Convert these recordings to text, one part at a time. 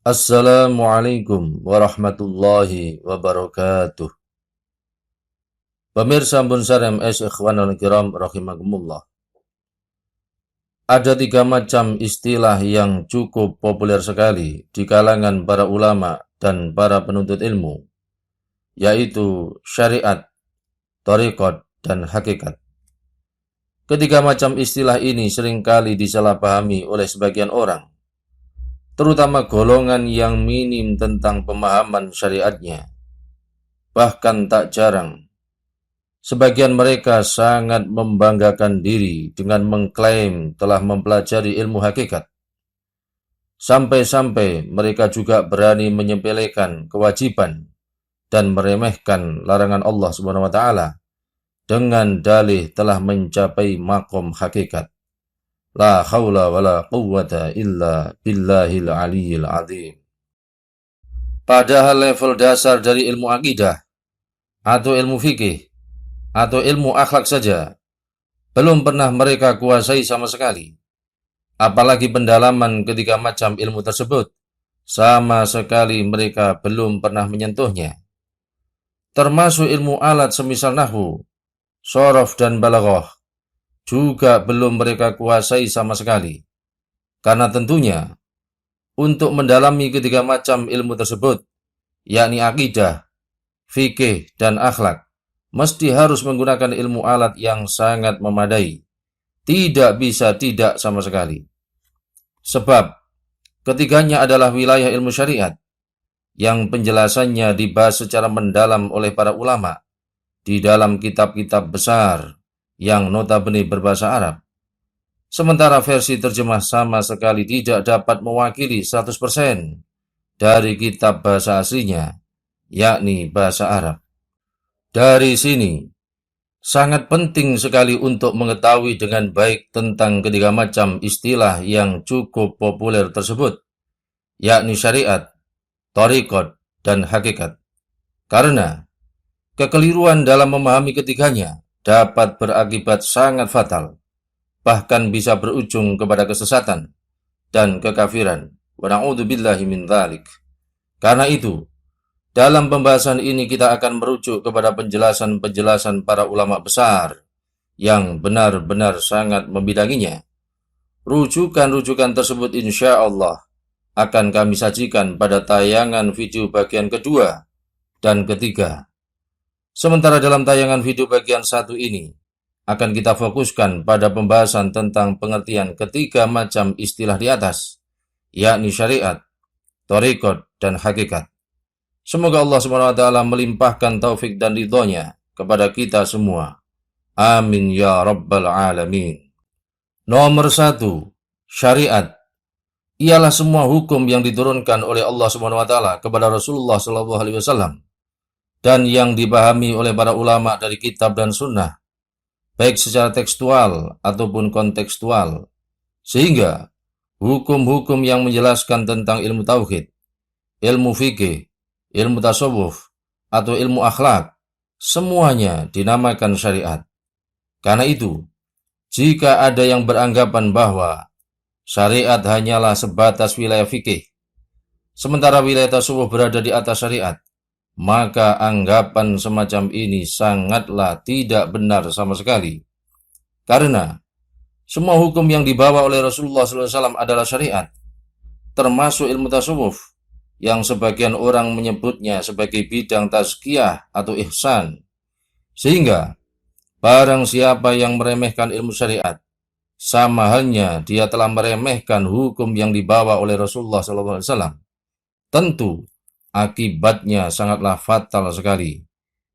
Assalamualaikum warahmatullahi wabarakatuh. Pemirsa Bun Sarem ikhwanul kiram rahimakumullah. Ada 3 macam istilah yang cukup populer sekali di kalangan para ulama dan para penuntut ilmu, yaitu syariat, thariqat, dan hakikat. Ketiga macam istilah ini seringkali disalahpahami oleh sebagian orang, terutama golongan yang minim tentang pemahaman syariatnya. Bahkan tak jarang, sebagian mereka sangat membanggakan diri dengan mengklaim telah mempelajari ilmu hakikat. Sampai-sampai mereka juga berani menyepelekan kewajiban dan meremehkan larangan Allah SWT dengan dalih telah mencapai makom hakikat. La haula wa la quwwata illa billahil aliyyil azim. Padahal level dasar dari ilmu akidah atau ilmu fikih atau ilmu akhlak saja belum pernah mereka kuasai sama sekali. Apalagi pendalaman ketiga macam ilmu tersebut, sama sekali mereka belum pernah menyentuhnya. Termasuk ilmu alat semisal nahwu, shorof, dan balaghah juga belum mereka kuasai sama sekali. Karena tentunya, untuk mendalami ketiga macam ilmu tersebut, yakni akidah, fikih, dan akhlak, mesti harus menggunakan ilmu alat yang sangat memadai. Tidak bisa tidak sama sekali. Sebab ketiganya adalah wilayah ilmu syariat yang penjelasannya dibahas secara mendalam oleh para ulama di dalam kitab-kitab besar yang notabene berbahasa Arab. Sementara versi terjemah sama sekali tidak dapat mewakili 100% dari kitab bahasa aslinya, yakni bahasa Arab. Dari sini, sangat penting sekali untuk mengetahui dengan baik tentang ketiga macam istilah yang cukup populer tersebut, yakni syariat, thariqat, dan hakikat. Karena kekeliruan dalam memahami ketiganya dapat berakibat sangat fatal, bahkan bisa berujung kepada kesesatan dan kekafiran. Wa na'udzubillahi min dzalik. Karena itu, dalam pembahasan ini kita akan merujuk kepada penjelasan-penjelasan para ulama besar yang benar-benar sangat membidanginya. Rujukan-rujukan tersebut insya Allah akan kami sajikan pada tayangan video bagian kedua dan ketiga. Sementara dalam tayangan video bagian 1 ini, akan kita fokuskan pada pembahasan tentang pengertian ketiga macam istilah di atas, yakni syariat, thariqat, dan hakikat. Semoga Allah SWT melimpahkan taufik dan ridhonya kepada kita semua. Amin ya rabbal alamin. Nomor 1, syariat ialah semua hukum yang diturunkan oleh Allah SWT kepada Rasulullah SAW dan yang dipahami oleh para ulama dari kitab dan sunnah, baik secara tekstual ataupun kontekstual, sehingga hukum-hukum yang menjelaskan tentang ilmu tauhid, ilmu fikih, ilmu tasawuf, atau ilmu akhlak, semuanya dinamakan syariat. Karena itu, jika ada yang beranggapan bahwa syariat hanyalah sebatas wilayah fikih, sementara wilayah tasawuf berada di atas syariat, maka anggapan semacam ini sangatlah tidak benar sama sekali. Karena semua hukum yang dibawa oleh Rasulullah SAW adalah syariat, termasuk ilmu tasawuf, yang sebagian orang menyebutnya sebagai bidang tazkiyah atau ihsan. Sehingga barang siapa yang meremehkan ilmu syariat, sama halnya dia telah meremehkan hukum yang dibawa oleh Rasulullah SAW. Tentu akibatnya sangatlah fatal sekali,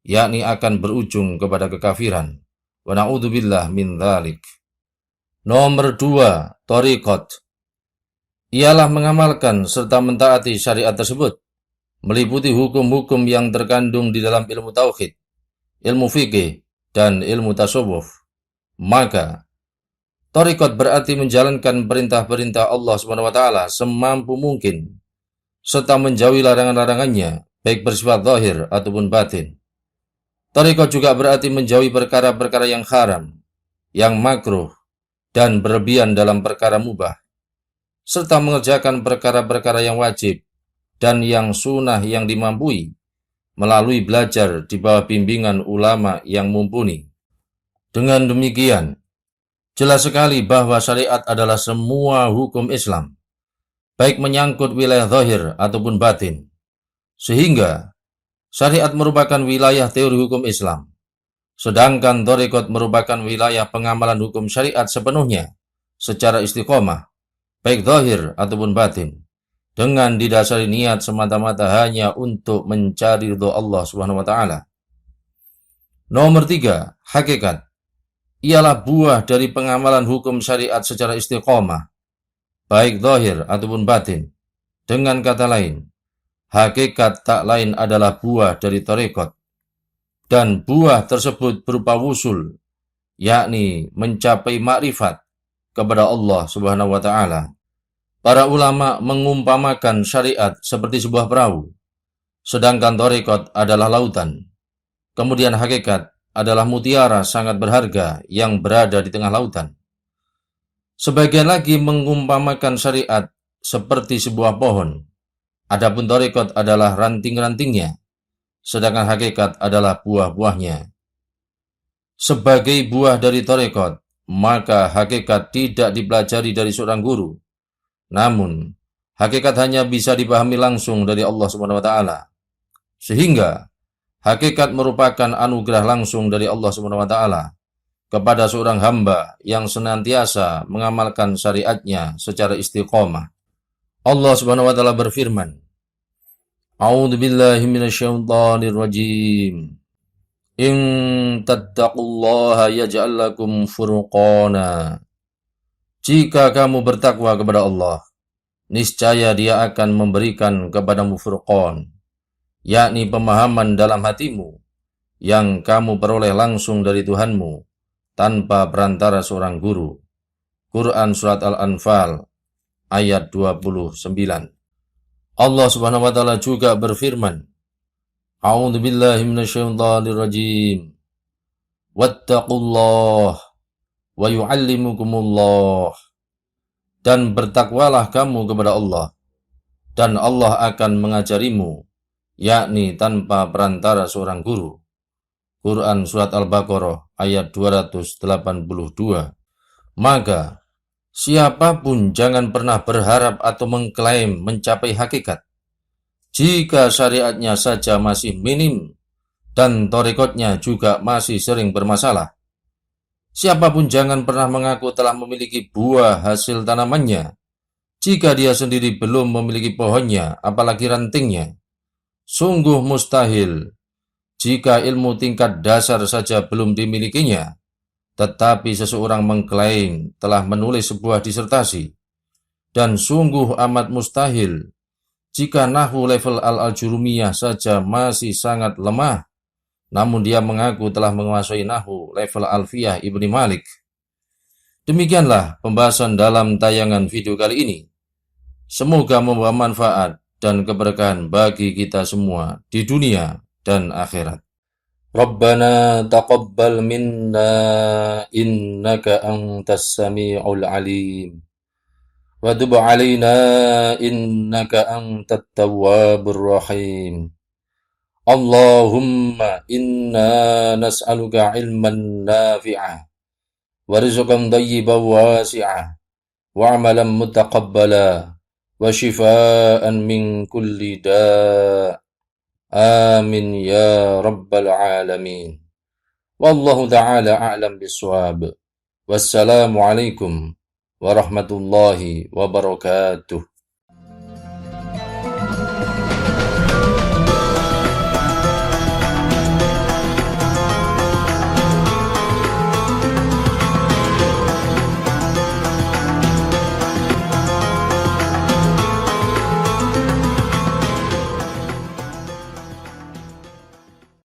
yakni akan berujung kepada kekafiran. Wa na'udzubillah min dzalik. Nomor 2, thariqat ialah mengamalkan serta mentaati syariat tersebut, meliputi hukum-hukum yang terkandung di dalam ilmu tauhid, ilmu fikih, dan ilmu tasawuf. Maka thariqat berarti menjalankan perintah-perintah Allah SWT semampu mungkin, serta menjauhi larangan-larangannya, baik bersifat zahir ataupun batin. Thariqat juga berarti menjauhi perkara-perkara yang haram, yang makruh, dan berlebihan dalam perkara mubah, serta mengerjakan perkara-perkara yang wajib dan yang sunnah yang dimampui, melalui belajar di bawah bimbingan ulama yang mumpuni. Dengan demikian, jelas sekali bahwa syariat adalah semua hukum Islam, baik menyangkut wilayah zahir ataupun batin. Sehingga, syariat merupakan wilayah teori hukum Islam, sedangkan thariqat merupakan wilayah pengamalan hukum syariat sepenuhnya, secara istiqomah, baik zahir ataupun batin, dengan didasari niat semata-mata hanya untuk mencari ridho Allah Subhanahu wa taala. Nomor 3, hakikat ialah buah dari pengamalan hukum syariat secara istiqomah, baik zahir ataupun batin. Dengan kata lain, hakikat tak lain adalah buah dari thariqat, dan buah tersebut berupa wusul, yakni mencapai makrifat kepada Allah Subhanahu wa taala. Para ulama mengumpamakan syariat seperti sebuah perahu, sedangkan thariqat adalah lautan. Kemudian hakikat adalah mutiara sangat berharga yang berada di tengah lautan. Sebagian lagi mengumpamakan syariat seperti sebuah pohon, adapun thariqat adalah ranting-rantingnya, sedangkan hakikat adalah buah-buahnya. Sebagai buah dari thariqat, maka hakikat tidak dipelajari dari seorang guru. Namun, hakikat hanya bisa dipahami langsung dari Allah Subhanahu wa taala. Sehingga hakikat merupakan anugerah langsung dari Allah Subhanahu wa taala kepada seorang hamba yang senantiasa mengamalkan syariatnya secara istiqomah. Allah Subhanahu wa taala berfirman, A'udzu billahi minasyaitonir rajim. In tattaqullaha yaj'al lakum furqana. Jika kamu bertakwa kepada Allah, niscaya Dia akan memberikan kepadamu furqan, yakni pemahaman dalam hatimu yang kamu peroleh langsung dari Tuhanmu tanpa perantara seorang guru. Quran Surat Al-Anfal ayat 29. Allah Subhanahu wa taala juga berfirman, A'udzu billahi minasyaitonir rajim. Wattaqullah wa yu'allimukumullah. Dan bertakwalah kamu kepada Allah, dan Allah akan mengajarimu, yakni tanpa perantara seorang guru. Quran Surat Al-Baqarah ayat 282. Maka, siapapun jangan pernah berharap atau mengklaim mencapai hakikat, jika syariatnya saja masih minim dan thariqatnya juga masih sering bermasalah. Siapapun jangan pernah mengaku telah memiliki buah hasil tanamannya, jika dia sendiri belum memiliki pohonnya, apalagi rantingnya. Sungguh mustahil jika ilmu tingkat dasar saja belum dimilikinya, tetapi seseorang mengklaim telah menulis sebuah disertasi. Dan sungguh amat mustahil jika nahwu level al-jurumiyah saja masih sangat lemah, namun dia mengaku telah menguasai nahwu level alfiyah Ibni Malik. Demikianlah pembahasan dalam tayangan video kali ini. Semoga membawa manfaat dan keberkahan bagi kita semua di dunia dan akhirat. Rabbana taqabbal minna innaka antas sami'ul alim. Wa tub 'alaina innaka antat tawwabur rahim. Allahumma inna nas'aluka ilman nafi'ah wa rizqan thayyiban wasi'ah wa 'amalan mutaqabbala wa shifaa'an min kulli da'. Amin ya rabbal alamin. Wallahu ta'ala a'lam bissawab. Wassalamu alaikum warahmatullahi wabarakatuh.